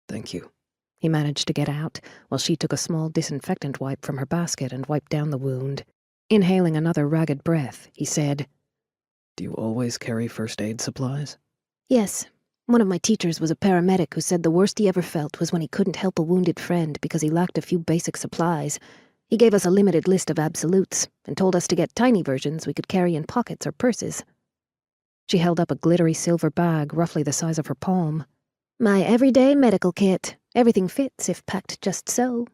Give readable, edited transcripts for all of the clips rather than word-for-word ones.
Thank you. He managed to get out, while she took a small disinfectant wipe from her basket and wiped down the wound. Inhaling another ragged breath, he said, Do you always carry first aid supplies? Yes. One of my teachers was a paramedic who said the worst he ever felt was when he couldn't help a wounded friend because he lacked a few basic supplies. He gave us a limited list of absolutes and told us to get tiny versions we could carry in pockets or purses. She held up a glittery silver bag roughly the size of her palm. My everyday medical kit. Everything fits if packed just so.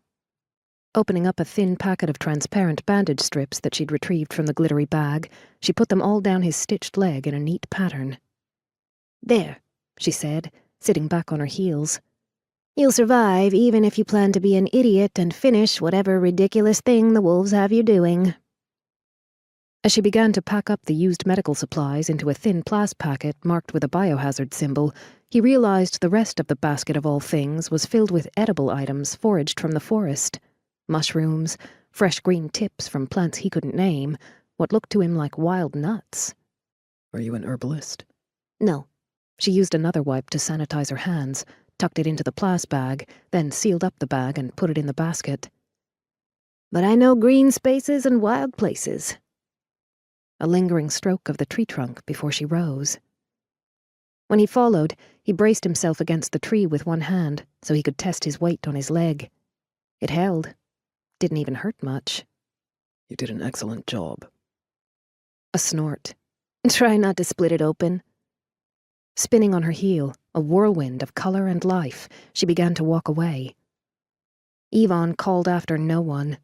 Opening up a thin packet of transparent bandage strips that she'd retrieved from the glittery bag, she put them all down his stitched leg in a neat pattern. There, she said, sitting back on her heels. You'll survive even if you plan to be an idiot and finish whatever ridiculous thing the wolves have you doing. As she began to pack up the used medical supplies into a thin plas packet marked with a biohazard symbol, he realized the rest of the basket of all things was filled with edible items foraged from the forest. Mushrooms, fresh green tips from plants he couldn't name, what looked to him like wild nuts. Are you an herbalist? No. She used another wipe to sanitize her hands, tucked it into the plas bag, then sealed up the bag and put it in the basket. But I know green spaces and wild places. A lingering stroke of the tree trunk before she rose. When he followed, he braced himself against the tree with one hand so he could test his weight on his leg. It held. Didn't even hurt much. You did an excellent job. A snort. Try not to split it open. Spinning on her heel, a whirlwind of color and life, she began to walk away. Ivan called after no one,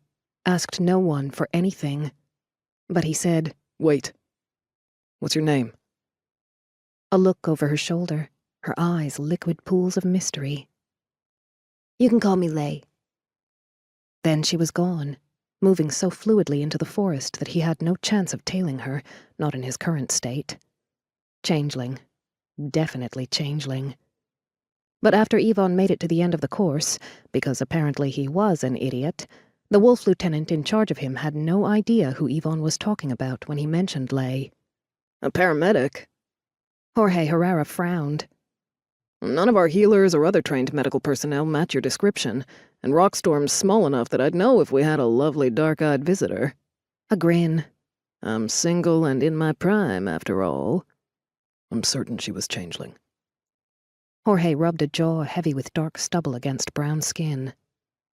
asked no one for anything. But he said, Wait. What's your name? A look over her shoulder, her eyes liquid pools of mystery. You can call me Lay. Then she was gone, moving so fluidly into the forest that he had no chance of tailing her, not in his current state. Changeling. Definitely changeling. But after Ivan made it to the end of the course, because apparently he was an idiot, the wolf lieutenant in charge of him had no idea who Ivan was talking about when he mentioned Lay. A paramedic? Jorge Herrera frowned. None of our healers or other trained medical personnel match your description, and Rockstorm's small enough that I'd know if we had a lovely dark-eyed visitor. A grin. I'm single and in my prime, after all. I'm certain she was changeling. Jorge rubbed a jaw heavy with dark stubble against brown skin.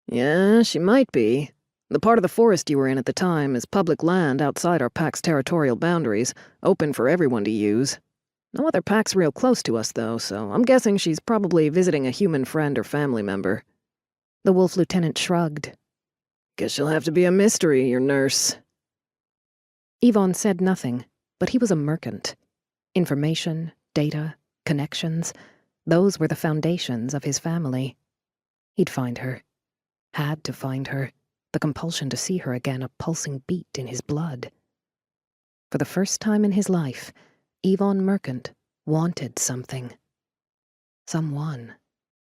Yeah, she might be. The part of the forest you were in at the time is public land outside our pack's territorial boundaries, open for everyone to use. No other pack's real close to us, though, so I'm guessing she's probably visiting a human friend or family member. The wolf lieutenant shrugged. Guess she'll have to be a mystery, your nurse. Ivan said nothing, but he was a mercant. Information, data, connections, those were the foundations of his family. He'd find her. Had to find her, the compulsion to see her again a pulsing beat in his blood. For the first time in his life, Ivan Mercant wanted something. Someone.